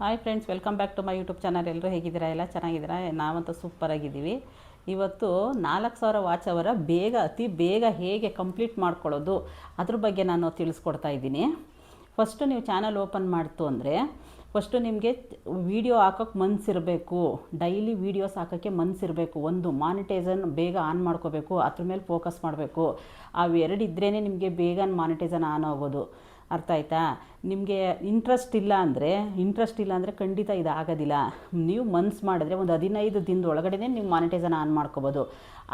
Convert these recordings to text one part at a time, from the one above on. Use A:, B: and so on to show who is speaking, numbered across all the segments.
A: Hi friends, welcome back to my YouTube channel. ಎಲ್ಲರೂ ಹೇಗಿದ್ದೀರಾ? ಎಲ್ಲ ಚೆನ್ನಾಗಿದ್ದೀರಾ? ನಾವಂತೂ ಸೂಪರಾಗಿದ್ದೀವಿ. ಇವತ್ತು 4000 ವಾಚ್ ಅವರ ಅತಿ ಬೇಗ ಹೇಗೆ ಕಂಪ್ಲೀಟ್ ಮಾಡ್ಕೊಳ್ಳೋದು ಅದ್ರ ಬಗ್ಗೆ ನಾನು ತಿಳಿಸ್ಕೊಡ್ತಾ ಇದ್ದೀನಿ. ಫಸ್ಟು ನೀವು ಚಾನಲ್ ಓಪನ್ ಮಾಡ್ತು ಅಂದರೆ ಫಸ್ಟು ನಿಮಗೆ ವೀಡಿಯೋ ಹಾಕೋಕ್ಕೆ ಮನಸ್ಸಿರಬೇಕು. ಡೈಲಿ ವೀಡಿಯೋಸ್ ಹಾಕೋಕ್ಕೆ ಮನಸ್ಸಿರಬೇಕು. ಒಂದು ಮಾನಿಟೈಸನ್ ಬೇಗ ಆನ್ ಮಾಡ್ಕೋಬೇಕು, ಅದ್ರ ಮೇಲೆ ಫೋಕಸ್ ಮಾಡಬೇಕು. ಅವು ಎರಡು ಇದ್ರೇ ನಿಮಗೆ ಬೇಗ ಮಾನಿಟೈಸನ್ ಆನ್ ಆಗೋದು. ಅರ್ಥ ಆಯ್ತಾ? ನಿಮಗೆ ಇಂಟ್ರೆಸ್ಟ್ ಇಲ್ಲ ಅಂದರೆ ಖಂಡಿತ ಇದಾಗೋದಿಲ್ಲ. ನೀವು ಮನ್ಸು ಮಾಡಿದ್ರೆ ಒಂದು 15 ದಿನದ ಒಳಗಡೆ ನೀವು ಮಾನಿಟೈಸನ್ ಆನ್ ಮಾಡ್ಕೋಬೋದು.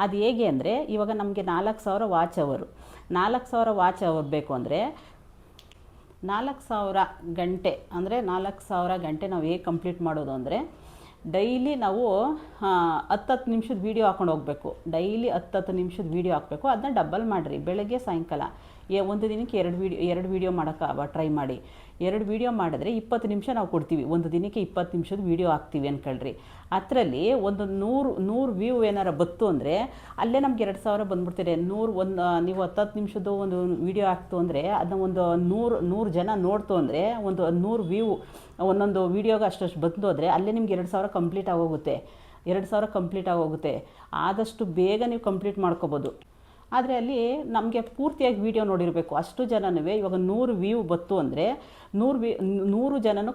A: ಅದು ಹೇಗೆ ಅಂದರೆ, ಇವಾಗ ನಮಗೆ 4000 ವಾಚ್ ಅವರು 4000 ವಾಚ್ ಅವರ್ ಬೇಕು ಅಂದರೆ 4000 ಗಂಟೆ ಅಂದರೆ 4000 ಗಂಟೆ ನಾವು ಹೇಗೆ ಕಂಪ್ಲೀಟ್ ಮಾಡೋದು ಅಂದರೆ, ಡೈಲಿ ನಾವು 10 ನಿಮಿಷದ ವೀಡಿಯೋ ಹಾಕೊಂಡು ಹೋಗಬೇಕು. ಡೈಲಿ 10 ನಿಮಿಷದ ವೀಡಿಯೋ ಹಾಕಬೇಕು. ಅದನ್ನ ಡಬಲ್ ಮಾಡಿರಿ, ಬೆಳಗ್ಗೆ ಸಾಯಂಕಾಲ. ಒಂದು ದಿನಕ್ಕೆ 2 ವೀಡಿಯೋ ಮಾಡೋಕ್ಕೆ ಟ್ರೈ ಮಾಡಿ. 2 ವೀಡಿಯೋ ಮಾಡಿದ್ರೆ 20 ನಿಮಿಷ ನಾವು ಕೊಡ್ತೀವಿ. ಒಂದು ದಿನಕ್ಕೆ 20 ನಿಮಿಷದ ವೀಡಿಯೋ ಹಾಕ್ತೀವಿ ಅಂದ್ಕೊಳ್ರಿ. ಅದರಲ್ಲಿ ಒಂದು 100 ವ್ಯೂ ಏನಾರು ಬತ್ತು ಅಂದರೆ ಅಲ್ಲೇ ನಮ್ಗೆ 2000 ಬಂದ್ಬಿಡ್ತೀರಿ. ನೀವು 10 ನಿಮಿಷದ್ದು ಒಂದು ವೀಡಿಯೋ ಹಾಕ್ತು ಅಂದರೆ ಅದನ್ನ ಒಂದು 100 ಜನ ನೋಡ್ತು ಅಂದರೆ ಒಂದು 100 ವ್ಯೂ ಒಂದೊಂದು ವೀಡಿಯೋಗೆ ಅಷ್ಟು ಬಂದು ಹೋದರೆ ಅಲ್ಲೇ ನಿಮ್ಗೆ 2000 ಕಂಪ್ಲೀಟ್ ಆಗೋಗುತ್ತೆ. 2000 ಕಂಪ್ಲೀಟ್ ಆಗೋಗುತ್ತೆ. ಆದಷ್ಟು ಬೇಗ ನೀವು ಕಂಪ್ಲೀಟ್ ಮಾಡ್ಕೋಬೋದು. ಆದರೆ ಅಲ್ಲಿ ನಮಗೆ ಪೂರ್ತಿಯಾಗಿ ವೀಡಿಯೋ ನೋಡಿರಬೇಕು. ಅಷ್ಟು ಜನನೂ ಇವಾಗ 100 ವ್ಯೂ ಬತ್ತು ಅಂದರೆ 100 ಜನನು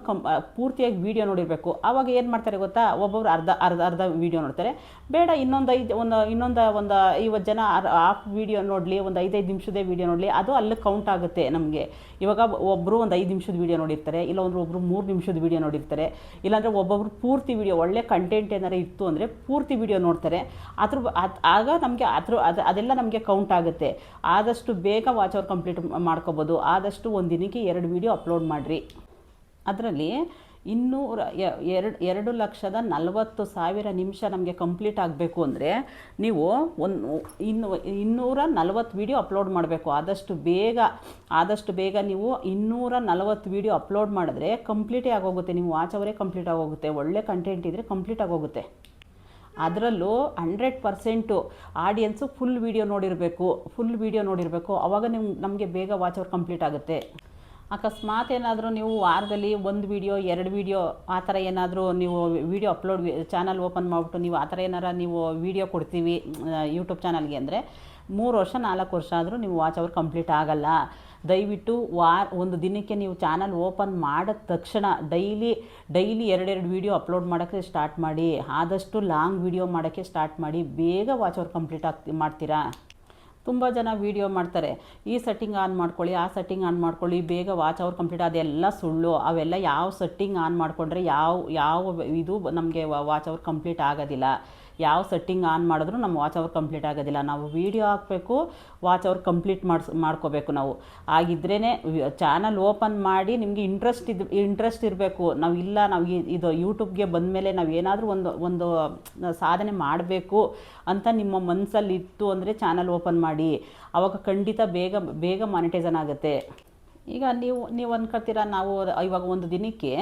A: ಪೂರ್ತಿಯಾಗಿ ವೀಡಿಯೋ ನೋಡಿರಬೇಕು. ಆವಾಗ ಏನು ಮಾಡ್ತಾರೆ ಗೊತ್ತಾ? ಒಬ್ಬೊಬ್ರು ಅರ್ಧ ವೀಡಿಯೋ ನೋಡ್ತಾರೆ. ಬೇಡ, ಇನ್ನೊಂದು 50 ಜನ ಹಾಫ್ ವೀಡಿಯೋ ನೋಡಲಿ, ಒಂದು 5 ನಿಮಿಷದೇ ವೀಡಿಯೋ ನೋಡಲಿ, ಅದು ಅಲ್ಲಿ ಕೌಂಟ್ ಆಗುತ್ತೆ ನಮಗೆ. ಇವಾಗ ಒಬ್ಬರು ಒಂದು 5 ನಿಮಿಷದ ವೀಡಿಯೋ ನೋಡಿರ್ತಾರೆ, ಇಲ್ಲ ಒಬ್ಬರು 3 ನಿಮಿಷದ ವೀಡಿಯೋ ನೋಡಿರ್ತಾರೆ, ಇಲ್ಲಾಂದರೆ ಒಬ್ಬೊಬ್ರು ಪೂರ್ತಿ ವೀಡಿಯೋ ಒಳ್ಳೆ ಕಂಟೆಂಟ್ ಏನಾರು ಇತ್ತು ಅಂದರೆ ಪೂರ್ತಿ ವೀಡಿಯೋ ನೋಡ್ತಾರೆ. ಆಗ ನಮಗೆ ಅದೆಲ್ಲ ನಮಗೆ ಕೌಂಟ್ ಆಗುತ್ತೆ. ಆದಷ್ಟು ಬೇಗ ವಾಚ್ ಅವರ್ ಕಂಪ್ಲೀಟ್ ಮಾಡ್ಕೋಬೋದು. ಆದಷ್ಟು ಒಂದು ದಿನಕ್ಕೆ 2 ವೀಡಿಯೋ ಅಪ್ಲೋಡ್ ಮಾಡಿರಿ. ಅದರಲ್ಲಿ 2,40,000 ನಿಮಿಷ ನಮಗೆ ಕಂಪ್ಲೀಟ್ ಆಗಬೇಕು ಅಂದರೆ ನೀವು 240 ವೀಡಿಯೋ ಅಪ್ಲೋಡ್ ಮಾಡಬೇಕು. ಆದಷ್ಟು ಬೇಗ ನೀವು 240 ವೀಡಿಯೋ ಅಪ್ಲೋಡ್ ಮಾಡಿದ್ರೆ ಕಂಪ್ಲೀಟೇ ಆಗೋಗುತ್ತೆ. ನೀವು ವಾಚ್ ಅವರೇ ಕಂಪ್ಲೀಟ್ ಆಗೋಗುತ್ತೆ. ಒಳ್ಳೆ ಕಂಟೆಂಟ್ ಇದ್ದರೆ ಕಂಪ್ಲೀಟ್ ಆಗೋಗುತ್ತೆ. ಅದರಲ್ಲೂ 100% ಆಡಿಯನ್ಸು ಫುಲ್ ವೀಡಿಯೋ ನೋಡಿರಬೇಕು. ಆವಾಗ ನಮಗೆ ಬೇಗ ವಾಚ್ ಅವರ್ ಕಂಪ್ಲೀಟ್ ಆಗುತ್ತೆ. ಅಕಸ್ಮಾತ್ ಏನಾದರೂ ನೀವು ವಾರದಲ್ಲಿ 1 ವೀಡಿಯೋ 2 ವೀಡಿಯೋ ಆ ಥರ ಏನಾದರೂ ನೀವು ವೀಡಿಯೋ ಚಾನಲ್ ಓಪನ್ ಮಾಡಿಬಿಟ್ಟು ನೀವು ಆ ಥರ ಏನಾರು ನೀವು ವೀಡಿಯೋ ಕೊಡ್ತೀವಿ ಯೂಟ್ಯೂಬ್ ಚಾನಲ್ಗೆ ಅಂದರೆ 3 ವರ್ಷ 4 ವರ್ಷ ಆದರೂ ನೀವು ವಾಚ್ ಅವರ್ ಕಂಪ್ಲೀಟ್ ಆಗಲ್ಲ. ದಯವಿಟ್ಟು ಒಂದು ದಿನಕ್ಕೆ ನೀವು ಚಾನಲ್ ಓಪನ್ ಮಾಡಿದ ತಕ್ಷಣ ಡೈಲಿ 2 ವೀಡಿಯೋ ಅಪ್ಲೋಡ್ ಮಾಡೋಕ್ಕೆ ಸ್ಟಾರ್ಟ್ ಮಾಡಿ. ಆದಷ್ಟು ಲಾಂಗ್ ವೀಡಿಯೋ ಮಾಡೋಕ್ಕೆ ಸ್ಟಾರ್ಟ್ ಮಾಡಿ. ಬೇಗ ವಾಚ್ ಅವರ್ ಕಂಪ್ಲೀಟ್ ಮಾಡ್ತೀರಾ. ತುಂಬ ಜನ ವೀಡಿಯೋ ಮಾಡ್ತಾರೆ, ಈ ಸೆಟ್ಟಿಂಗ್ ಆನ್ ಮಾಡ್ಕೊಳ್ಳಿ, ಆ ಸೆಟ್ಟಿಂಗ್ ಆನ್ ಮಾಡ್ಕೊಳ್ಳಿ, ಬೇಗ ವಾಚ್ ಅವರ್ ಕಂಪ್ಲೀಟ್. ಅದೆಲ್ಲ ಸುಳ್ಳು. ಅವೆಲ್ಲ ಯಾವ ಸೆಟ್ಟಿಂಗ್ ಆನ್ ಮಾಡಿಕೊಂಡ್ರೆ ಯಾವ ಇದು ನಮಗೆ ವಾಚ್ ಅವರ್ ಕಂಪ್ಲೀಟ್ ಆಗೋದಿಲ್ಲ. ಯಾವ ಸೆಟ್ಟಿಂಗ್ ಆನ್ ಮಾಡಿದ್ರೂ ನಮ್ಮ ವಾಚ್ ಅವರ್ ಕಂಪ್ಲೀಟ್ ಆಗೋದಿಲ್ಲ. ನಾವು ವೀಡಿಯೋ ಹಾಕಬೇಕು, ವಾಚ್ ಅವರ್ ಕಂಪ್ಲೀಟ್ ಮಾಡ್ಕೋಬೇಕು. ನಾವು ಆಗಿದ್ರೇ ಚಾನಲ್ ಓಪನ್ ಮಾಡಿ ನಿಮಗೆ ಇಂಟ್ರೆಸ್ಟ್ ಇರಬೇಕು. ನಾವು ಇದು ಯೂಟ್ಯೂಬ್ಗೆ ಬಂದಮೇಲೆ ನಾವು ಏನಾದರೂ ಒಂದು ಸಾಧನೆ ಮಾಡಬೇಕು ಅಂತ ನಿಮ್ಮ ಮನಸ್ಸಲ್ಲಿ ಇತ್ತು ಅಂದರೆ ಚಾನಲ್ ಓಪನ್ ಮಾಡಿ. ಆವಾಗ ಖಂಡಿತ ಬೇಗ ಮಾನಿಟೈಸನ್ ಆಗುತ್ತೆ. ಈಗ ನೀವು ಅಂದ್ಕೊಳ್ತೀರಾ, ನಾವು ಇವಾಗ ಒಂದು ದಿನಕ್ಕೆ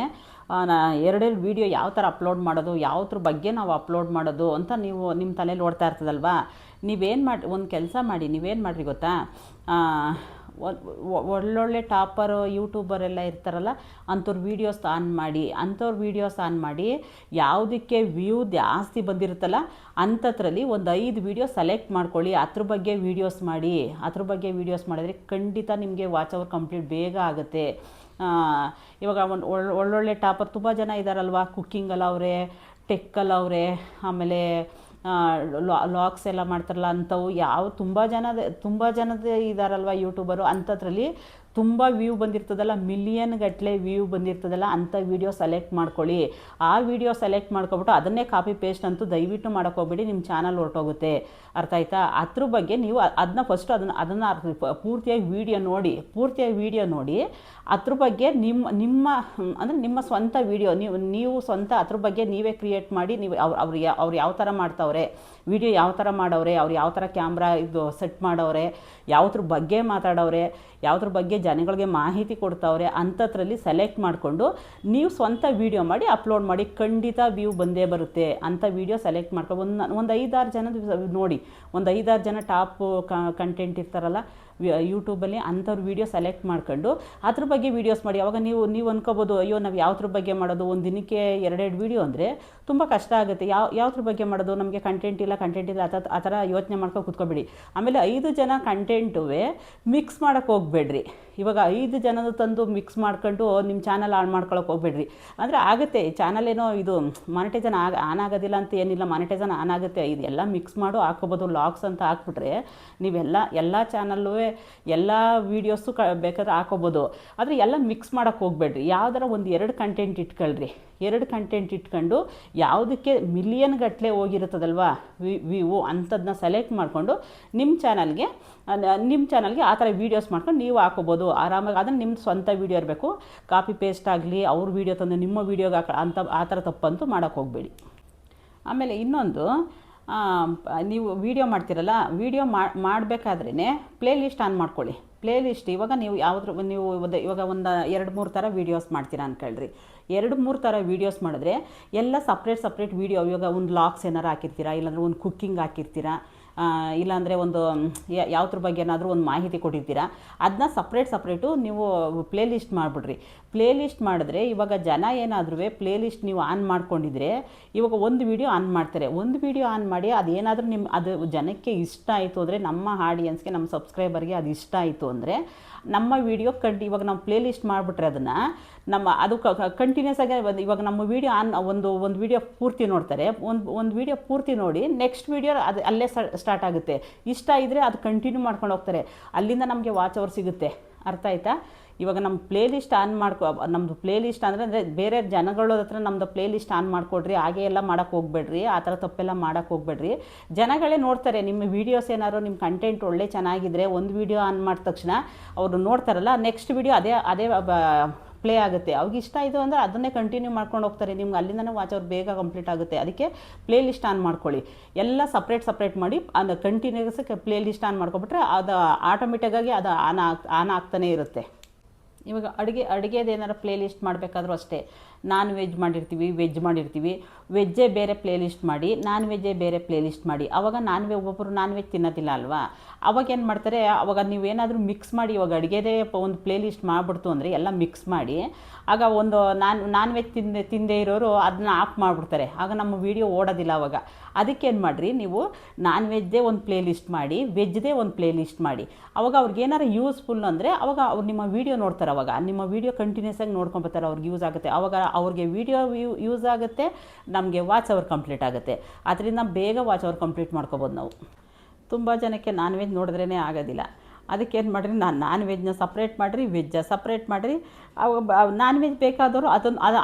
A: 2 ವೀಡಿಯೋ ಯಾವ ಥರ ಅಪ್ಲೋಡ್ ಮಾಡೋದು, ಯಾವುದ್ರ ಬಗ್ಗೆ ನಾವು ಅಪ್ಲೋಡ್ ಮಾಡೋದು ಅಂತ ನಿಮ್ಮ ತಲೆಯಲ್ಲಿ ಓಡ್ತಾ ಇರ್ತದಲ್ವಾ? ಒಂದು ಕೆಲಸ ಮಾಡಿ, ನೀವೇನು ಮಾಡಿರಿ ಗೊತ್ತಾ? ಒಳ್ಳೊಳ್ಳೆ ಟಾಪರು ಯೂಟ್ಯೂಬರೆಲ್ಲ ಇರ್ತಾರಲ್ಲ, ಅಂಥವ್ರ ವೀಡಿಯೋಸ್ ಆನ್ ಮಾಡಿ ಯಾವುದಕ್ಕೆ ವ್ಯೂ ಜಾಸ್ತಿ ಬಂದಿರುತ್ತಲ್ಲ ಅಂಥದ್ರಲ್ಲಿ ಒಂದು 5 ವೀಡಿಯೋ ಸೆಲೆಕ್ಟ್ ಮಾಡ್ಕೊಳ್ಳಿ. ಅದ್ರ ಬಗ್ಗೆ ವೀಡಿಯೋಸ್ ಮಾಡಿದ್ರೆ ಖಂಡಿತ ನಿಮಗೆ ವಾಚ್ ಅವರ್ ಕಂಪ್ಲೀಟ್ ಬೇಗ ಆಗುತ್ತೆ. ಇವಾಗ ಒಳ್ಳೊಳ್ಳೆ ಟಾಪರ್ ತುಂಬ ಜನ ಇದ್ದಾರಲ್ವ, ಕುಕ್ಕಿಂಗಲ್ಲವ್ರೆ, ಟೆಕ್ಕಲ್ಲವ್ರೆ, ಆಮೇಲೆ ಲಾಗ್ಸ್ ಎಲ್ಲ ಮಾಡ್ತಾರಲ್ಲ ಅಂಥವು ತುಂಬ ಜನದ ಇದ್ದಾರಲ್ವ ಯೂಟ್ಯೂಬರು. ಅಂಥದ್ರಲ್ಲಿ ತುಂಬ ವ್ಯೂ ಬಂದಿರ್ತದಲ್ಲ, ಮಿಲಿಯನ್ ಗಟ್ಟಲೆ ವ್ಯೂ ಬಂದಿರ್ತದಲ್ಲ, ಅಂಥ ವೀಡಿಯೋ ಸೆಲೆಕ್ಟ್ ಮಾಡ್ಕೊಳ್ಳಿ. ಆ ವಿಡಿಯೋ ಸೆಲೆಕ್ಟ್ ಮಾಡ್ಕೊಬಿಟ್ಟು ಅದನ್ನೇ ಕಾಪಿ ಪೇಸ್ಟ್ ಅಂತೂ ದಯವಿಟ್ಟು ಮಾಡೋಕ್ಕೋಗ್ಬೇಡಿ, ನಿಮ್ಮ ಚಾನಲ್ ಹೊರಟೋಗುತ್ತೆ. ಅರ್ಥ ಆಯ್ತಾ? ಅದ್ರ ಬಗ್ಗೆ ನೀವು ಅದನ್ನು ಪೂರ್ತಿಯಾಗಿ ವೀಡಿಯೋ ನೋಡಿ ಅದ್ರ ಬಗ್ಗೆ ನಿಮ್ಮ ಸ್ವಂತ ವೀಡಿಯೋ ನೀವು ಸ್ವಂತ ಅದ್ರ ಬಗ್ಗೆ ನೀವೇ ಕ್ರಿಯೇಟ್ ಮಾಡಿ. ನೀವು ಅವ್ರು ಯಾವ ಥರ ಮಾಡ್ತಾವ್ರೆ, ವಿಡಿಯೋ ಯಾವ ಥರ ಮಾಡವ್ರೆ, ಅವ್ರು ಯಾವ ಥರ ಕ್ಯಾಮ್ರಾ ಇದು ಸೆಟ್ ಮಾಡವ್ರೆ, ಯಾವುದ್ರ ಬಗ್ಗೆ ಮಾತಾಡೋರೆ, ಯಾವುದ್ರ ಬಗ್ಗೆ ಜನಗಳಿಗೆ ಮಾಹಿತಿ ಕೊಡ್ತಾವ್ರೆ ಅಂಥದ್ರಲ್ಲಿ ಸೆಲೆಕ್ಟ್ ಮಾಡಿಕೊಂಡು ನೀವು ಸ್ವಂತ ವೀಡಿಯೋ ಮಾಡಿ ಅಪ್ಲೋಡ್ ಮಾಡಿ. ಖಂಡಿತ ವ್ಯೂ ಬಂದೇ ಬರುತ್ತೆ. ಅಂಥ ವೀಡಿಯೋ ಸೆಲೆಕ್ಟ್ ಮಾಡ್ಕೊಂಡು ಒಂದು 5-6 ಜನದ ನೋಡಿ, ಒಂದು 5-6 ಜನ ಟಾಪ್ ಕಂಟೆಂಟ್ ಇರ್ತಾರಲ್ಲ ಯೂಟ್ಯೂಬಲ್ಲಿ ಅಂಥವ್ರ ವೀಡಿಯೋ ಸೆಲೆಕ್ಟ್ ಮಾಡ್ಕೊಂಡು ಅದ್ರ ಬಗ್ಗೆ ವೀಡಿಯೋಸ್ ಮಾಡಿ. ಅವಾಗ ನೀವು ಅನ್ಕೋಬೋದು, ಅಯ್ಯೋ ನಾವು ಯಾವ್ದ್ರ ಬಗ್ಗೆ ಮಾಡೋದು, ಒಂದು ದಿನಕ್ಕೆ 2 ವೀಡಿಯೋ ಅಂದರೆ ತುಂಬ ಕಷ್ಟ ಆಗುತ್ತೆ. ಯಾವ್ದ್ರ ಬಗ್ಗೆ ಮಾಡೋದು, ನಮಗೆ ಕಂಟೆಂಟ್ ಇಲ್ಲ ಆ ಥರ ಯೋಚನೆ ಮಾಡ್ಕೊಂಡು ಕೂತ್ಕೊಬೇಡಿ. ಆಮೇಲೆ 5 ಜನ ಕಂಟೆಂಟುವೇ ಮಿಕ್ಸ್ ಮಾಡೋಕ್ಕೆ ಹೋಗ್ಬೇಡ್ರಿ. ಇವಾಗ 5 ಜನದ ತಂದು ಮಿಕ್ಸ್ ಮಾಡ್ಕೊಂಡು ನಿಮ್ಮ ಚಾನಲ್ ಆನ್ ಮಾಡ್ಕೊಳಕ್ಕೆ ಹೋಗ್ಬೇಡ್ರಿ. ಅಂದರೆ ಆಗುತ್ತೆ, ಚಾನಲ್ ಏನೋ ಇದು ಮಾನಿಟೈಸನ್ ಆನ್ ಆಗೋದಿಲ್ಲ ಅಂತ ಏನಿಲ್ಲ, ಮಾನಿಟೈಸನ್ ಆನ್ ಆಗುತ್ತೆ. ಇದೆಲ್ಲ ಮಿಕ್ಸ್ ಮಾಡು ಹಾಕ್ಕೋಬೋದು. ಲಾಗ್ಸ್ ಅಂತ ಹಾಕ್ಬಿಟ್ರೆ ಎಲ್ಲ ಚಾನಲ್ಲೂ ಎಲ್ಲ ವೀಡಿಯೋಸು ಬೇಕಾದ್ರೆ ಹಾಕೋಬೋದು. ಆದರೆ ಎಲ್ಲ ಮಿಕ್ಸ್ ಮಾಡೋಕ್ಕೆ ಹೋಗ್ಬೇಡ್ರಿ. ಯಾವ್ದಾರ 1-2 ಕಂಟೆಂಟ್ ಇಟ್ಕೊಳ್ರಿ. 2 ಕಂಟೆಂಟ್ ಇಟ್ಕೊಂಡು ಯಾವುದಕ್ಕೆ ಮಿಲಿಯನ್ ಗಟ್ಟಲೆ ಹೋಗಿರುತ್ತದಲ್ವಾ ವ್ಯೂ ಅಂಥದ್ದನ್ನ ಸೆಲೆಕ್ಟ್ ಮಾಡಿಕೊಂಡು ನಿಮ್ಮ ಚಾನಲ್ಗೆ ಆ ಥರ ವೀಡಿಯೋಸ್ ಮಾಡ್ಕೊಂಡು ನೀವು ಹಾಕೋಬೋದು ಆರಾಮಾಗಿ. ಅದನ್ನು ನಿಮ್ಮ ಸ್ವಂತ ವೀಡಿಯೋ ಇರಬೇಕು. ಕಾಪಿ ಪೇಸ್ಟ್ ಆಗಲಿ ಅವ್ರ ವೀಡಿಯೋ ತಂದು ನಿಮ್ಮ ವೀಡಿಯೋಗೆ ಆ ಥರ ತಪ್ಪಂತೂ ಮಾಡೋಕ್ಕೆ ಹೋಗಬೇಡಿ. ಆಮೇಲೆ ಇನ್ನೊಂದು, ನೀವು ವೀಡಿಯೋ ಮಾಡ್ತಿರಲ್ಲ, ವೀಡಿಯೋ ಮಾಡಬೇಕಾದ್ರೇ ಪ್ಲೇ ಲಿಸ್ಟ್ ಆನ್ ಮಾಡ್ಕೊಳ್ಳಿ. ಪ್ಲೇ ಲಿಸ್ಟ್ ಇವಾಗ ನೀವು ಇವಾಗ ಒಂದು 2-3 ಥರ ವೀಡಿಯೋಸ್ ಮಾಡ್ತೀರಾ ಅಂದ್ಕೊಳ್ರಿ. 2-3 ಥರ ವೀಡಿಯೋಸ್ ಮಾಡಿದ್ರೆ ಎಲ್ಲ ಸಪ್ರೇಟ್ ವೀಡಿಯೋ. ಇವಾಗ ಒಂದು ಲಾಗ್ಸ್ ಏನಾರು ಹಾಕಿರ್ತೀರಾ, ಇಲ್ಲಾಂದರೆ ಒಂದು ಕುಕ್ಕಿಂಗ್ ಹಾಕಿರ್ತೀರಾ, ಇಲ್ಲಾಂದರೆ ಒಂದು ಯಾವ್ದ್ರ ಬಗ್ಗೆ ಏನಾದರೂ ಒಂದು ಮಾಹಿತಿ ಕೊಟ್ಟಿರ್ತೀರಾ, ಅದನ್ನ ಸಪ್ರೇಟು ನೀವು ಪ್ಲೇ ಲಿಸ್ಟ್ ಮಾಡಿಬಿಡ್ರಿ. ಪ್ಲೇ ಲಿಸ್ಟ್ ಮಾಡಿದ್ರೆ ಇವಾಗ ಜನ ಏನಾದರೂ ಪ್ಲೇ ಲಿಸ್ಟ್ ನೀವು ಆನ್ ಮಾಡ್ಕೊಂಡಿದ್ರೆ ಇವಾಗ ಒಂದು ವೀಡಿಯೋ ಆನ್ ಮಾಡ್ತಾರೆ. ಒಂದು ವೀಡಿಯೋ ಆನ್ ಮಾಡಿ ಅದೇನಾದರೂ ಅದು ಜನಕ್ಕೆ ಇಷ್ಟ ಆಯಿತು ಅಂದರೆ, ನಮ್ಮ ಆಡಿಯನ್ಸ್ಗೆ, ನಮ್ಮ ಸಬ್ಸ್ಕ್ರೈಬರ್ಗೆ ಅದು ಇಷ್ಟ ಆಯಿತು ಅಂದರೆ ನಮ್ಮ ವೀಡಿಯೋ ಇವಾಗ ನಾವು ಪ್ಲೇ ಲಿಸ್ಟ್ ಮಾಡಿಬಿಟ್ರೆ ಅದನ್ನು ಅದು ಕಂಟಿನ್ಯೂಸ್ ಆಗಿ ಇವಾಗ ನಮ್ಮ ವೀಡಿಯೋ ಒಂದು ವೀಡಿಯೋ ಪೂರ್ತಿ ನೋಡ್ತಾರೆ. ಒಂದು ವೀಡಿಯೋ ಪೂರ್ತಿ ನೋಡಿ ನೆಕ್ಸ್ಟ್ ವೀಡಿಯೋ ಅದು ಅಲ್ಲೇ ಸ್ಟಾರ್ಟ್ ಆಗುತ್ತೆ. ಇಷ್ಟ ಇದ್ದರೆ ಅದು ಕಂಟಿನ್ಯೂ ಮಾಡ್ಕೊಂಡು ಹೋಗ್ತಾರೆ. ಅಲ್ಲಿಂದ ನಮಗೆ ವಾಚ್ ಅವರ್ ಸಿಗುತ್ತೆ. ಅರ್ಥ ಆಯ್ತಾ? ಇವಾಗ ನಮ್ಮ ಪ್ಲೇ ಲಿಸ್ಟ್ ಆನ್ ನಮ್ಮದು ಪ್ಲೇ ಲಿಸ್ಟ್ ಅಂದರೆ ಬೇರೆ ಜನಗಳ ಹತ್ರ ನಮ್ಮದು ಪ್ಲೇ ಲಿಸ್ಟ್ ಆನ್ ಮಾಡಿಕೊಡ್ರಿ. ಹಾಗೆ ಎಲ್ಲ ಮಾಡೋಕ್ಕೆ ಹೋಗ್ಬೇಡ್ರಿ. ಆ ಥರ ತಪ್ಪೆಲ್ಲ ಮಾಡೋಕ್ಕೆ ಹೋಗ್ಬೇಡ್ರಿ. ಜನಗಳೇ ನೋಡ್ತಾರೆ ನಿಮ್ಮ ವೀಡಿಯೋಸ್. ಏನಾದ್ರು ನಿಮ್ಮ ಕಂಟೆಂಟ್ ಒಳ್ಳೆ ಚೆನ್ನಾಗಿದ್ದರೆ ಒಂದು ವೀಡಿಯೋ ಆನ್ ಮಾಡಿದ ತಕ್ಷಣ ಅವರು ನೋಡ್ತಾರಲ್ಲ, ನೆಕ್ಸ್ಟ್ ವೀಡಿಯೋ ಅದೇ ಪ್ಲೇ ಆಗುತ್ತೆ. ಅವ್ರಿಗೆ ಇಷ್ಟ ಆಯಿತು ಅಂದರೆ ಅದನ್ನೇ ಕಂಟಿನ್ಯೂ ಮಾಡ್ಕೊಂಡು ಹೋಗ್ತಾರೆ. ನಿಮ್ಗೆ ಅಲ್ಲಿಂದನೇ ವಾಚ್ ಅವ್ರು ಬೇಗ ಕಂಪ್ಲೀಟ್ ಆಗುತ್ತೆ. ಅದಕ್ಕೆ ಪ್ಲೇ ಲಿಸ್ಟ್ ಆನ್ ಮಾಡ್ಕೊಳ್ಳಿ. ಎಲ್ಲ ಸಪ್ರೇಟ್ ಮಾಡಿ ಅದು ಕಂಟಿನ್ಯೂಸ್ ಪ್ಲೇ ಲಿಸ್ಟ್ ಆನ್ ಮಾಡ್ಕೊಬಿಟ್ರೆ ಅದು ಆಟೋಮೆಟಿಕ್ಕಾಗಿ ಅದು ಆನ್ ಆಗ್ತಾನೇ ಇರುತ್ತೆ. ಇವಾಗ ಅಡುಗೆದು ಏನಾರು ಪ್ಲೇ ಲಿಸ್ಟ್ ಮಾಡಬೇಕಾದ್ರೂ ಅಷ್ಟೇ. ನಾನ್ ವೆಜ್ ಮಾಡಿರ್ತೀವಿ, ವೆಜ್ ಮಾಡಿರ್ತೀವಿ. ವೆಜ್ಜೇ ಬೇರೆ ಪ್ಲೇ ಲಿಸ್ಟ್ ಮಾಡಿ, ನಾನ್ ವೆಜ್ಜೇ ಬೇರೆ ಪ್ಲೇ ಲಿಸ್ಟ್ ಮಾಡಿ. ಆವಾಗ ಒಬ್ಬೊಬ್ಬರು ನಾನ್ ವೆಜ್ ತಿನ್ನೋದಿಲ್ಲ ಅಲ್ವಾ? ಅವಾಗ ಏನು ಮಾಡ್ತಾರೆ, ಅವಾಗ ನೀವೇನಾದರೂ ಮಿಕ್ಸ್ ಮಾಡಿ, ಇವಾಗ ಅಡುಗೆದೇ ಒಂದು ಪ್ಲೇ ಲಿಸ್ಟ್ ಮಾಡಿಬಿಡ್ತು ಅಂದರೆ ಎಲ್ಲ ಮಿಕ್ಸ್ ಮಾಡಿ, ಆಗ ಒಂದು ನಾನ್ ವೆಜ್ ತಿಂದೇ ಇರೋರು ಅದನ್ನ ಆಫ್ ಮಾಡಿಬಿಡ್ತಾರೆ. ಆಗ ನಮ್ಮ ವೀಡಿಯೋ ಓಡೋದಿಲ್ಲ. ಅವಾಗ ಅದಕ್ಕೇನು ಮಾಡಿರಿ, ನೀವು ನಾನ್ ವೆಜ್ಜೇ ಒಂದು ಪ್ಲೇ ಲಿಸ್ಟ್ ಮಾಡಿ, ವೆಜ್ದೇ ಒಂದು ಪ್ಲೇ ಲಿಸ್ಟ್ ಮಾಡಿ. ಅವಾಗ ಅವ್ರಿಗೆ ಏನಾರು ಯೂಸ್ಫುಲ್ ಅಂದರೆ ಅವಾಗ ಅವ್ರು ನಿಮ್ಮ ವೀಡಿಯೋ ನೋಡ್ತಾರೆ. ಅವಾಗ ನಿಮ್ಮ ವೀಡಿಯೋ ಕಂಟಿನ್ಯೂಸ್ ಆಗಿ ನೋಡ್ಕೊಂಬರ್ತಾರೆ. ಅವ್ರಿಗೆ ಯೂಸ್ ಆಗುತ್ತೆ. ಅವಾಗ ಅವ್ರಿಗೆ ವೀಡಿಯೋ ಯೂಸ್ ಆಗುತ್ತೆ, ನಮಗೆ ವಾಚ್ ಅವರ್ ಕಂಪ್ಲೀಟ್ ಆಗುತ್ತೆ. ಅದರಿಂದ ಬೇಗ ವಾಚ್ ಅವರ್ ಕಂಪ್ಲೀಟ್ ಮಾಡ್ಕೋಬೋದು ನಾವು. ತುಂಬ ಜನಕ್ಕೆ ನಾನ್ ವೆಜ್ ನೋಡಿದ್ರೇ ಆಗೋದಿಲ್ಲ. ಅದಕ್ಕೇನು ಮಾಡಿರಿ, ನಾನ್ ವೆಜ್ನ ಸಪ್ರೇಟ್ ಮಾಡಿರಿ, ವೆಜ್ಜ ಸಪ್ರೇಟ್ ಮಾಡಿರಿ. ನಾನ್ ವೆಜ್ ಬೇಕಾದವರು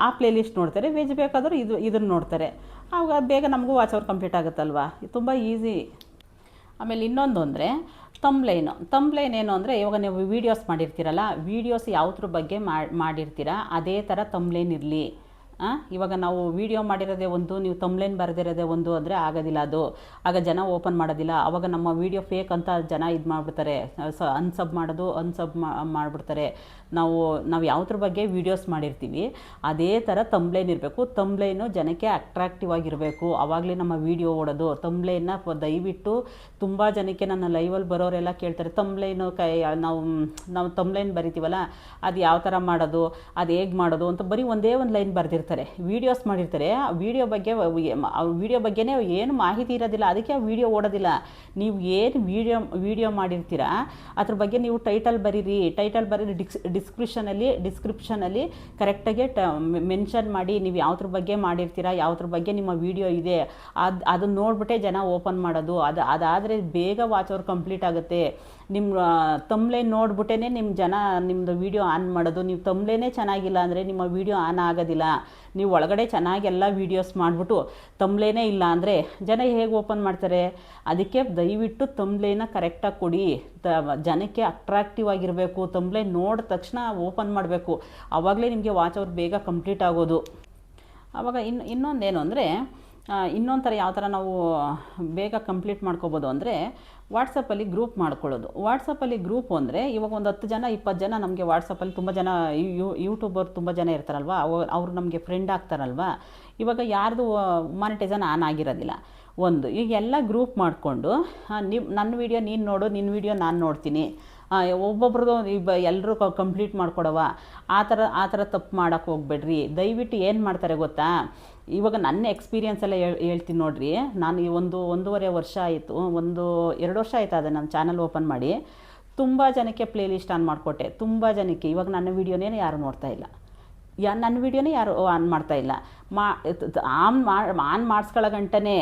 A: ಆ ಪ್ಲೇ ಲಿಸ್ಟ್ ನೋಡ್ತಾರೆ, ವೆಜ್ ಬೇಕಾದವರು ಇದನ್ನು ನೋಡ್ತಾರೆ. ಆವಾಗ ಬೇಗ ನಮಗೂ ವಾಚ್ ಅವರ್ ಕಂಪ್ಲೀಟ್ ಆಗುತ್ತಲ್ವ. ತುಂಬ ಈಸಿ. ಆಮೇಲೆ ಇನ್ನೊಂದು ಅಂದರೆ ತಂಬ್ಲೈನ್ ಏನು ಅಂದರೆ, ಇವಾಗ ನೀವು ವೀಡಿಯೋಸ್ ಮಾಡಿರ್ತೀರಲ್ಲ, ವೀಡಿಯೋಸ್ ಯಾವುದ್ರ ಬಗ್ಗೆ ಮಾಡಿರ್ತೀರ ಅದೇ ಥರ ತಂಬ್ಲೈನ್ ಇರಲಿ. ಇವಾಗ ನಾವು ವೀಡಿಯೋ ಮಾಡಿರೋದೇ ಒಂದು, ನೀವು ತಂಬ್ಲೈನ್ ಬರೆದಿರೋದೇ ಒಂದು ಅಂದರೆ ಆಗೋದಿಲ್ಲ. ಅದು ಆಗ ಜನ ಓಪನ್ ಮಾಡೋದಿಲ್ಲ. ಆವಾಗ ನಮ್ಮ ವೀಡಿಯೋ ಫೇಕ್ ಅಂತ ಜನ ಇದು ಮಾಡಿಬಿಡ್ತಾರೆ, ಅನ್ಸಬ್ ಮಾಡಿಬಿಡ್ತಾರೆ. ನಾವು ಯಾವುದ್ರ ಬಗ್ಗೆ ವೀಡಿಯೋಸ್ ಮಾಡಿರ್ತೀವಿ ಅದೇ ಥರ ತಂಬ್ಲೈನ್ ಇರಬೇಕು. ತಂಬ್ಲೈನು ಜನಕ್ಕೆ ಅಟ್ರಾಕ್ಟಿವ್ ಆಗಿರಬೇಕು. ಆವಾಗಲೇ ನಮ್ಮ ವೀಡಿಯೋ ಓಡೋದು. ತಂಬ್ಲೈನ್ನ ದಯವಿಟ್ಟು ತುಂಬ ಜನಕ್ಕೆ ನನ್ನ ಲೈವಲ್ಲಿ ಬರೋರೆಲ್ಲ ಕೇಳ್ತಾರೆ, ತಂಬ್ಲೈನು ನಾವು ತಂಬ್ಲೈನ್ ಬರಿತೀವಲ್ಲ ಅದು ಯಾವ ಥರ ಮಾಡೋದು, ಅದು ಹೇಗೆ ಮಾಡೋದು ಅಂತ ಬರೀ ಒಂದೇ ಒಂದು ಲೈನ್ ಬರೆದಿರ್ತಾರೆ. ವೀಡಿಯೋಸ್ ಮಾಡಿರ್ತಾರೆ, ವೀಡಿಯೋ ಬಗ್ಗೆನೇ ಏನು ಮಾಹಿತಿ ಇರೋದಿಲ್ಲ. ಅದಕ್ಕೆ ಆ ವೀಡಿಯೋ ಓಡೋದಿಲ್ಲ. ನೀವು ಏನು ವೀಡಿಯೋ ಮಾಡಿರ್ತೀರಾ ಅದ್ರ ಬಗ್ಗೆ ನೀವು ಟೈಟಲ್ ಬರೀರಿ. ಡಿಸ್ಕ್ರಿಪ್ಷನಲ್ಲಿ ಕರೆಕ್ಟಾಗಿ ಮೆನ್ಷನ್ ಮಾಡಿ ನೀವು ಯಾವುದ್ರ ಬಗ್ಗೆ ಮಾಡಿರ್ತೀರಾ, ಯಾವುದ್ರ ಬಗ್ಗೆ ನಿಮ್ಮ ವೀಡಿಯೋ ಇದೆ ಅದನ್ನು ನೋಡಿಬಿಟ್ಟೆ ಜನ ಓಪನ್ ಮಾಡೋದು. ಅದಾದರೆ ಬೇಗ ವಾಚ್ ಅವರ್ ಕಂಪ್ಲೀಟ್ ಆಗುತ್ತೆ. ನಿಮ್ಮ ತಂಬ್ಲೈನ್ ನೋಡ್ಬಿಟ್ಟೇ ನಿಮ್ಮದು ವೀಡಿಯೋ ಆನ್ ಮಾಡೋದು. ನೀವು ತಂಬ್ಲೈನೇ ಚೆನ್ನಾಗಿಲ್ಲ ಅಂದರೆ ನಿಮ್ಮ ವೀಡಿಯೋ ಆನ್ ಆಗೋದಿಲ್ಲ. ನೀವು ಒಳಗಡೆ ಚೆನ್ನಾಗಿ ಎಲ್ಲ ವೀಡಿಯೋಸ್ ಮಾಡಿಬಿಟ್ಟು ತಂಬ್ಲೈನೇ ಇಲ್ಲ ಅಂದರೆ ಜನ ಹೇಗೆ ಓಪನ್ ಮಾಡ್ತಾರೆ? ಅದಕ್ಕೆ ದಯವಿಟ್ಟು ತಂಬ್ಲೈನ ಕರೆಕ್ಟಾಗಿ ಕೊಡಿ. ಜನಕ್ಕೆ ಅಟ್ರಾಕ್ಟಿವ್ ಆಗಿರಬೇಕು. ತಂಬ್ಲೈನ್ ನೋಡಿದ ತಕ್ಷಣ ಓಪನ್ ಮಾಡಬೇಕು. ಆವಾಗಲೇ ನಿಮಗೆ ವಾಚ್ ಅವರ್ ಬೇಗ ಕಂಪ್ಲೀಟ್ ಆಗೋದು. ಆವಾಗ ಇನ್ನೊಂದೇನು ಅಂದರೆ, ಇನ್ನೊಂದು ಥರ ಯಾವ ಥರ ನಾವು ಬೇಗ ಕಂಪ್ಲೀಟ್ ಮಾಡ್ಕೋಬೋದು ಅಂದರೆ, ವಾಟ್ಸಪ್ಪಲ್ಲಿ ಗ್ರೂಪ್ ಮಾಡ್ಕೊಳ್ಳೋದು. ವಾಟ್ಸಪ್ಪಲ್ಲಿ ಗ್ರೂಪ್ ಅಂದರೆ ಇವಾಗ ಒಂದು 10 ಜನ 20 ಜನ ನಮಗೆ ವಾಟ್ಸಪ್ಪಲ್ಲಿ ತುಂಬ ಜನ ಯೂಟ್ಯೂಬರ್ ತುಂಬ ಜನ ಇರ್ತಾರಲ್ವ, ಅವರು ನಮಗೆ ಫ್ರೆಂಡ್ ಆಗ್ತಾರಲ್ವ. ಇವಾಗ ಯಾರ್ದು ಮಾನಿಟೈಸನ್ ಆನ್ ಆಗಿರೋದಿಲ್ಲ. ಈಗ ಎಲ್ಲ ಗ್ರೂಪ್ ಮಾಡಿಕೊಂಡು ನನ್ನ ವೀಡಿಯೋ ನೀನು ನೋಡು, ನಿನ್ನ ವೀಡಿಯೋ ನಾನು ನೋಡ್ತೀನಿ ಒಬ್ಬೊಬ್ರದ್ದು ಎಲ್ಲರೂ ಕಂಪ್ಲೀಟ್ ಮಾಡ್ಕೊಡವ, ಆ ಥರ ತಪ್ಪು ಮಾಡೋಕ್ಕೆ ಹೋಗ್ಬೇಡ್ರಿ. ದಯವಿಟ್ಟು ಏನು ಮಾಡ್ತಾರೆ ಗೊತ್ತಾ, ಇವಾಗ ನನ್ನ ಎಕ್ಸ್ಪೀರಿಯನ್ಸೆಲ್ಲ ಹೇಳ್ತೀನಿ ನೋಡಿರಿ. ನಾನು ಈ ಒಂದೂವರೆ ವರ್ಷ ಆಯಿತು, 2 ವರ್ಷ ಆಯ್ತು ಅದೇ ನನ್ನ ಚಾನಲ್ ಓಪನ್ ಮಾಡಿ. ತುಂಬ ಜನಕ್ಕೆ ಪ್ಲೇ ಲಿಸ್ಟ್ ಆನ್ ಮಾಡಿಕೊಟ್ಟೆ, ತುಂಬ ಜನಕ್ಕೆ. ಇವಾಗ ನನ್ನ ವೀಡಿಯೋನೇ ಯಾರು ನೋಡ್ತಾ ಇಲ್ಲ, ನನ್ನ ವೀಡಿಯೋನೇ ಯಾರು ಆನ್ ಮಾಡ್ತಾಯಿಲ್ಲ. ಆನ್ ಮಾಡಿಸ್ಕೊಳ್ಳೋ ಗಂಟನೇ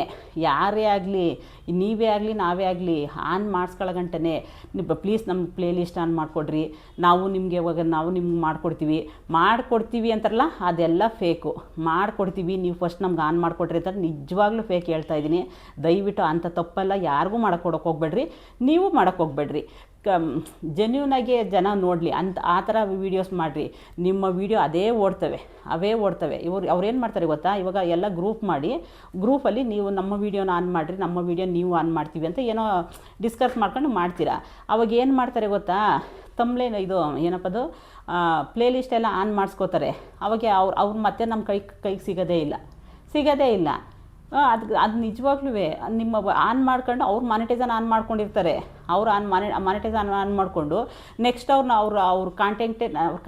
A: ಯಾರೇ ಆಗಲಿ, ನೀವೇ ಆಗಲಿ ನಾವೇ ಆಗಲಿ, ಆನ್ ಮಾಡಿಸ್ಕೊಳ್ಳೋ ಗಂಟನೇ ಪ್ಲೀಸ್ ನಮ್ಮ ಪ್ಲೇ ಲಿಸ್ಟ್ ಆನ್ ಮಾಡಿಕೊಡ್ರಿ, ನಾವು ನಿಮ್ಗೆ ಮಾಡಿಕೊಡ್ತೀವಿ ಅಂತಾರಲ್ಲ, ಅದೆಲ್ಲ ಫೇಕು. ಮಾಡಿಕೊಡ್ತೀವಿ, ನೀವು ಫಸ್ಟ್ ನಮ್ಗೆ ಆನ್ ಮಾಡಿಕೊಡ್ರಿ ಅಂತ ನಿಜವಾಗ್ಲೂ ಫೇಕ್ ಹೇಳ್ತಾ ಇದ್ದೀನಿ. ದಯವಿಟ್ಟು ಅಂಥ ತಪ್ಪೆಲ್ಲ ಯಾರಿಗೂ ಮಾಡೋಕ್ಕೆ ಹೋಗ್ಬೇಡ್ರಿ, ನೀವು ಮಾಡೋಕ್ಕೆ ಹೋಗ್ಬೇಡ್ರಿ. ಜೆನ್ಯೂನಾಗಿ ಜನ ನೋಡಲಿ ಆ ಥರ ವೀಡಿಯೋಸ್ ಮಾಡಿರಿ. ನಿಮ್ಮ ವೀಡಿಯೋ ಅವೇ ಓಡ್ತವೆ. ಅವ್ರೇನು ಮಾಡ್ತಾರೆ ಗೊತ್ತಾ, ಇವಾಗ ಎಲ್ಲ ಗ್ರೂಪ್ ಮಾಡಿ, ಗ್ರೂಪಲ್ಲಿ ನೀವು ನಮ್ಮ ವೀಡಿಯೋನ ಆನ್ ಮಾಡಿರಿ, ನಮ್ಮ ವೀಡಿಯೋ ನೀವು ಆನ್ ಮಾಡ್ತೀವಿ ಅಂತ ಏನೋ ಡಿಸ್ಕಸ್ ಮಾಡ್ಕೊಂಡು ಮಾಡ್ತೀರಾ. ಅವಾಗ ಏನು ಮಾಡ್ತಾರೆ ಗೊತ್ತಾ, ತಮ್ಲೇನು ಇದು ಏನಪ್ಪದು ಪ್ಲೇ ಲಿಸ್ಟ್ ಎಲ್ಲ ಆನ್ ಮಾಡಿಸ್ಕೋತಾರೆ. ಅವಾಗ ಅವ್ರು ಮತ್ತೆ ನಮ್ಮ ಕೈಗೆ ಸಿಗೋದೇ ಇಲ್ಲ. ಅದು ನಿಜವಾಗ್ಲೂ ನಿಮ್ಮ ಆನ್ ಮಾಡ್ಕೊಂಡು ಅವ್ರು ಮಾನಿಟೈಸನ್ ಆನ್ ಮಾಡ್ಕೊಂಡಿರ್ತಾರೆ. ಅವ್ರು ಮಾನಿಟೈಸನ್ ಆನ್ ಮಾಡಿಕೊಂಡು ನೆಕ್ಸ್ಟ್ ಅವ್ರ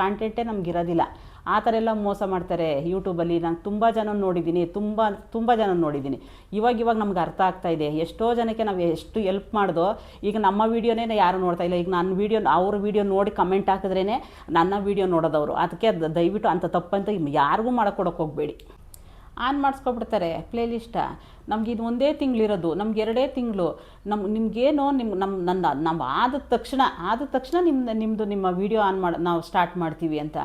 A: ಕಾಂಟೆಂಟೇ ನಮಗಿರೋದಿಲ್ಲ. ಆ ಥರ ಎಲ್ಲ ಮೋಸ ಮಾಡ್ತಾರೆ ಯೂಟ್ಯೂಬಲ್ಲಿ. ನಾನು ತುಂಬ ಜನ ನೋಡಿದ್ದೀನಿ, ತುಂಬ ಜನ ನೋಡಿದ್ದೀನಿ. ಇವಾಗ ನಮ್ಗೆ ಅರ್ಥ ಆಗ್ತಾಯಿದೆ. ಎಷ್ಟೋ ಜನಕ್ಕೆ ನಾವು ಎಷ್ಟು ಹೆಲ್ಪ್ ಮಾಡ್ದೋ, ಈಗ ನಮ್ಮ ವೀಡಿಯೋನೇ ಯಾರು ನೋಡ್ತಾ ಇಲ್ಲ. ಈಗ ಅವ್ರ ವೀಡಿಯೋ ನೋಡಿ ಕಮೆಂಟ್ ಹಾಕಿದ್ರೇ ನನ್ನ ವೀಡಿಯೋ ನೋಡೋದವರು. ಅದಕ್ಕೆ ದಯವಿಟ್ಟು ಅಂಥ ತಪ್ಪಂತ ಯಾರಿಗೂ ಮಾಡೋಕ್ಕೆ ಹೋಗಬೇಡಿ. ಆನ್ ಮಾಡಿಸ್ಕೊಬಿಡ್ತಾರೆ ಪ್ಲೇ ಲಿಸ್ಟ. ನಮ್ಗೆ ಇದು 1 ತಿಂಗಳಿರೋದು, ನಮ್ಗೆ 2 ತಿಂಗಳು. ನಿಮಗೇನು ನಮ್ಮ ಆದ ತಕ್ಷಣ ನಿಮ್ಮ ವೀಡಿಯೋ ನಾವು ಸ್ಟಾರ್ಟ್ ಮಾಡ್ತೀವಿ ಅಂತ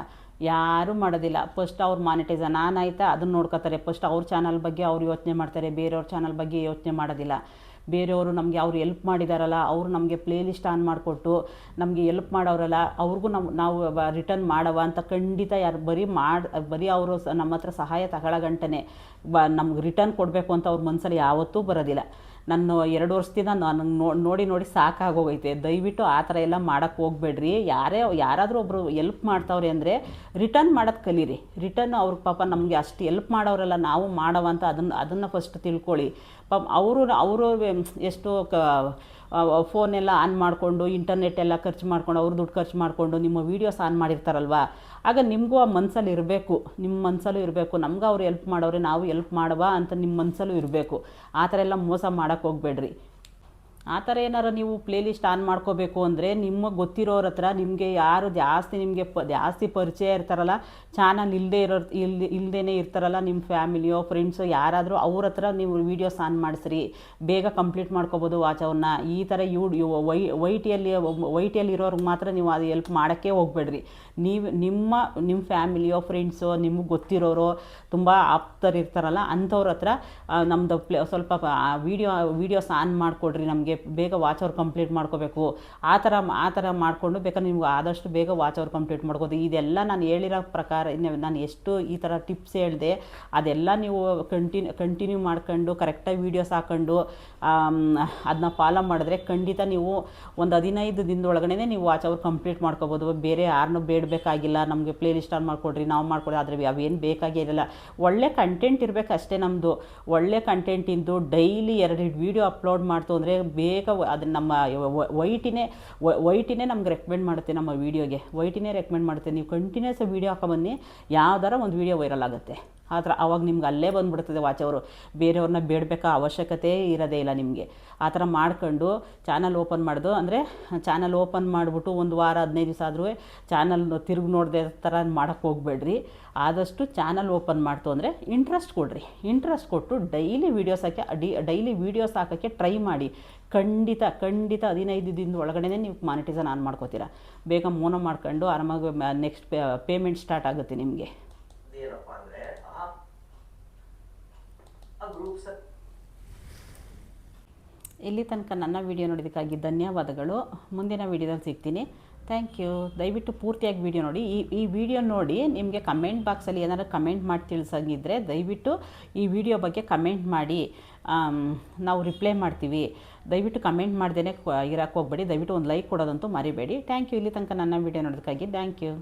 A: ಯಾರೂ ಮಾಡೋದಿಲ್ಲ. ಫಸ್ಟ್ ಅವ್ರು ಮಾನಿಟೈಸನ್ ಆನ್ ಆಯಿತಾ ಅದನ್ನು ನೋಡ್ಕೋತಾರೆ. ಫಸ್ಟ್ ಅವ್ರ ಚಾನಲ್ ಬಗ್ಗೆ ಅವ್ರು ಯೋಚನೆ ಮಾಡ್ತಾರೆ, ಬೇರೆಯವ್ರ ಚಾನಲ್ ಬಗ್ಗೆ ಯೋಚನೆ ಮಾಡೋದಿಲ್ಲ. ಬೇರೆಯವರು ನಮಗೆ ಅವ್ರು ಎಲ್ಪ್ ಮಾಡಿದಾರಲ್ಲ, ಅವರು ನಮಗೆ ಪ್ಲೇ ಲಿಸ್ಟ್ ಆನ್ ಮಾಡಿಕೊಟ್ಟು ನಮಗೆ ಎಲ್ಪ್ ಮಾಡೋರಲ್ಲ, ಅವ್ರಿಗೂ ನಾವು ರಿಟರ್ನ್ ಮಾಡವ ಅಂತ ಖಂಡಿತ ಯಾರು ಬರೀ ಅವರು ನಮ್ಮ ಹತ್ರ ಸಹಾಯ ತಗೊಳ್ಳೋ ಗಂಟನೆ ನಮ್ಗೆ ರಿಟರ್ನ್ ಕೊಡಬೇಕು ಅಂತ ಅವ್ರ ಮನಸ್ಸಲ್ಲಿ ಯಾವತ್ತೂ ಬರೋದಿಲ್ಲ. ನಾನು 2 ವರ್ಷದಿಂದ ನನಗೆ ನೋಡಿ ಸಾಕಾಗೋಗೈತೆ. ದಯವಿಟ್ಟು ಆ ಥರ ಎಲ್ಲ ಮಾಡೋಕ್ಕೆ ಹೋಗ್ಬೇಡ್ರಿ. ಯಾರಾದರೂ ಒಬ್ಬರು ಎಲ್ಪ್ ಮಾಡ್ತಾವ್ರೆ ಅಂದರೆ ರಿಟರ್ನ್ ಮಾಡೋದು ಕಲೀರಿ. ರಿಟರ್ನ್ ಅವ್ರ ಪಾಪ ನಮಗೆ ಅಷ್ಟು ಎಲ್ಪ್ ಮಾಡೋರೆಲ್ಲ ನಾವು ಮಾಡವಂತ ಅದನ್ನು ಫಸ್ಟ್ ತಿಳ್ಕೊಳ್ಳಿ. ಪಾಪ ಅವರು ಎಷ್ಟೋ ಫೋನೆಲ್ಲ ಆನ್ ಮಾಡಿಕೊಂಡು ಇಂಟರ್ನೆಟ್ ಎಲ್ಲ ಖರ್ಚು ಮಾಡ್ಕೊಂಡು ಅವ್ರು ದುಡ್ಡು ಖರ್ಚು ಮಾಡಿಕೊಂಡು ನಿಮ್ಮ ವೀಡಿಯೋಸ್ ಆನ್ ಮಾಡಿರ್ತಾರಲ್ವ, ಆಗ ನಿಮಗೂ ಆ ಮನಸ್ಸಲ್ಲಿ ಇರಬೇಕು, ನಿಮ್ಮ ಮನಸ್ಸಲ್ಲೂ ಇರಬೇಕು, ನಮ್ಗೆ ಅವ್ರು ಎಲ್ಪ್ ಮಾಡೋರೆ ನಾವು ಎಲ್ಪ್ ಮಾಡುವ ಅಂತ ನಿಮ್ಮ ಮನಸ್ಸಲ್ಲೂ ಇರಬೇಕು. ಆ ಥರ ಎಲ್ಲ ಮೋಸ ಮಾಡೋಕ್ಕೆ ಹೋಗಬೇಡ್ರಿ. ಆ ಥರ ಏನಾರು ನೀವು ಪ್ಲೇ ಲಿಸ್ಟ್ ಆನ್ ಮಾಡ್ಕೋಬೇಕು ಅಂದರೆ ನಿಮಗೆ ಗೊತ್ತಿರೋರ ಹತ್ರ, ನಿಮಗೆ ಯಾರು ಜಾಸ್ತಿ ಪರಿಚಯ ಇರ್ತಾರಲ್ಲ, ಚಾನಲ್ ಇಲ್ಲದೇ ಇರ್ತಾರಲ್ಲ, ನಿಮ್ಮ ಫ್ಯಾಮಿಲಿಯೋ ಫ್ರೆಂಡ್ಸೋ ಯಾರಾದರೂ ಅವ್ರ ಹತ್ರ ನೀವು ವೀಡಿಯೋಸ್ ಆನ್ ಮಾಡಿಸ್ರಿ, ಬೇಗ ಕಂಪ್ಲೀಟ್ ಮಾಡ್ಕೋಬೋದು ವಾಚವನ್ನ. ಈ ಥರ ವೈ ಟಿಯಲ್ಲಿ ಇರೋರ್ಗೆ ಮಾತ್ರ ನೀವು ಅದು ಹೆಲ್ಪ್ ಮಾಡೋಕ್ಕೆ ಹೋಗ್ಬೇಡ್ರಿ. ನಿಮ್ಮ ಫ್ಯಾಮಿಲಿಯೋ ಫ್ರೆಂಡ್ಸೋ ನಿಮಗೆ ಗೊತ್ತಿರೋರು ತುಂಬ ಆಪ್ತರಿರ್ತಾರಲ್ಲ, ಅಂಥವ್ರ ಹತ್ರ ನಮ್ಮದು ಸ್ವಲ್ಪ ವೀಡಿಯೋಸ್ ಆನ್ ಮಾಡಿಕೊಡ್ರಿ, ನಮಗೆ ಬೇಗ ವಾಚ್ ಅವರ್ ಕಂಪ್ಲೀಟ್ ಮಾಡ್ಕೋಬೇಕು. ಆ ಥರ ಮಾಡಿಕೊಂಡು ಬೇಕಾದ್ರೆ ನಿಮ್ಗೆ ಆದಷ್ಟು ಬೇಗ ವಾಚ್ ಅವರ್ ಕಂಪ್ಲೀಟ್ ಮಾಡ್ಕೋದು. ಇದೆಲ್ಲ ನಾನು ಹೇಳಿರೋ ಪ್ರಕಾರ ನಾನು ಎಷ್ಟು ಈ ಥರ ಟಿಪ್ಸ್ ಹೇಳಿದೆ ಅದೆಲ್ಲ ನೀವು ಕಂಟಿನ್ಯೂ ಮಾಡ್ಕೊಂಡು ಕರೆಕ್ಟಾಗಿ ವೀಡಿಯೋಸ್ ಹಾಕ್ಕೊಂಡು ಅದನ್ನ ಫಾಲೋ ಮಾಡಿದ್ರೆ ಖಂಡಿತ ನೀವು ಒಂದು 15 ದಿನದೊಳಗಡೆ ನೀವು ವಾಚ್ ಅವರ್ ಕಂಪ್ಲೀಟ್ ಮಾಡ್ಕೋಬೋದು. ಬೇರೆ ಯಾರನ್ನೂ ಬೇಡಬೇಕಾಗಿಲ್ಲ, ನಮಗೆ ಪ್ಲೇ ಲಿಸ್ಟ್ ಆನ್ ಮಾಡಿಕೊಡ್ರಿ ನಾವು ಮಾಡ್ಕೊಡ್ರಿ, ಆದರೆ ಅವೇನು ಬೇಕಾಗಿರಲ್ಲ. ಒಳ್ಳೆ ಕಂಟೆಂಟ್ ಇರಬೇಕು ಅಷ್ಟೇ. ನಮ್ಮದು ಒಳ್ಳೆ ಕಂಟೆಂಟಿಂದು ಡೈಲಿ 2 ವೀಡಿಯೋ ಅಪ್ಲೋಡ್ ಮಾಡ್ತು ಅಂದರೆ ಬೇಗ ಅದನ್ನು ನಮ್ಮ ವೈಟಿನೇ ನಮ್ಗೆ ರೆಕಮೆಂಡ್ ಮಾಡುತ್ತೆ. ನಮ್ಮ ವೀಡಿಯೋಗೆ ವೈಟಿನೇ ರೆಕಮೆಂಡ್ ಮಾಡುತ್ತೆ. ನೀವು ಕಂಟಿನ್ಯೂಸ್ ವೀಡಿಯೋ ಹಾಕೊಂಬನ್ನಿ, ಯಾವ್ದಾರ ಒಂದು ವೀಡಿಯೋ ವೈರಲ್ ಆಗುತ್ತೆ. ಆ ಥರ ಅವಾಗ ನಿಮ್ಗೆ ಅಲ್ಲೇ ಬಂದುಬಿಡ್ತದೆ ವಾಚ್ ಅವರು. ಬೇರೆಯವ್ರನ್ನ ಬೇಡಬೇಕಾ ಅವಶ್ಯಕತೆ ಇರೋದೇ ಇಲ್ಲ ನಿಮಗೆ. ಆ ಥರ ಮಾಡ್ಕೊಂಡು ಚಾನಲ್ ಓಪನ್ ಮಾಡೋದು ಅಂದರೆ ಚಾನಲ್ ಓಪನ್ ಮಾಡಿಬಿಟ್ಟು 1 ವಾರ 15 ದಿವಸ ಆದರೂ ಚಾನಲ್ ತಿರುಗಿ ನೋಡದೆ ಥರ ಮಾಡೋಕ್ಕೆ ಹೋಗಬೇಡ್ರಿ. ಆದಷ್ಟು ಚಾನಲ್ ಓಪನ್ ಮಾಡ್ತು ಅಂದರೆ ಇಂಟ್ರೆಸ್ಟ್ ಕೊಡ್ರಿ. ಇಂಟ್ರೆಸ್ಟ್ ಕೊಟ್ಟು ಡೈಲಿ ವೀಡಿಯೋಸ್ ಹಾಕೋಕ್ಕೆ ಟ್ರೈ ಮಾಡಿ. ಖಂಡಿತ 15 ದಿನದ ಒಳಗಡೆ ನೀವು ಮಾನಿಟೈಸನ್ ಆನ್ ಮಾಡ್ಕೋತೀರಾ. ಬೇಗ ಮೋನೋ ಮಾಡ್ಕೊಂಡು ಆರಾಮಾಗಿ ನೆಕ್ಸ್ಟ್ ಪೇಮೆಂಟ್ ಸ್ಟಾರ್ಟ್ ಆಗುತ್ತೆ ನಿಮಗೆ. ಇಲ್ಲಿ ತನಕ ನನ್ನ ವಿಡಿಯೋ ನೋಡೋದಕ್ಕಾಗಿ ಧನ್ಯವಾದಗಳು. ಮುಂದಿನ ವಿಡಿಯೋದಲ್ಲಿ ಸಿಗ್ತೀನಿ. Thank you. ದಯವಿಟ್ಟು ಪೂರ್ತಿಯಾಗಿ ವಿಡಿಯೋ ನೋಡಿ. ಈ ವಿಡಿಯೋ ನೋಡಿ ನಿಮಗೆ ಕಮೆಂಟ್ ಬಾಕ್ಸಲ್ಲಿ ಏನಾದರೂ ಕಮೆಂಟ್ ಮಾಡಿ ತಿಳಿಸಂಗಿದ್ರೆ ದಯವಿಟ್ಟು ಈ ವಿಡಿಯೋ ಬಗ್ಗೆ ಕಮೆಂಟ್ ಮಾಡಿ, ನಾವು ರಿಪ್ಲೈ ಮಾಡ್ತೀವಿ. ದಯವಿಟ್ಟು ಕಮೆಂಟ್ ಮಾಡ್ದೇ ಇರೋಕ್ಕೆ ಹೋಗಬೇಡಿ. ದಯವಿಟ್ಟು ಒಂದು ಲೈಕ್ ಕೊಡೋದಂತೂ ಮರಿಬೇಡಿ. Thank you. ಇಲ್ಲಿ ತನಕ ನನ್ನ ವಿಡಿಯೋ ನೋಡೋದಕ್ಕಾಗಿ ಥ್ಯಾಂಕ್ ಯು.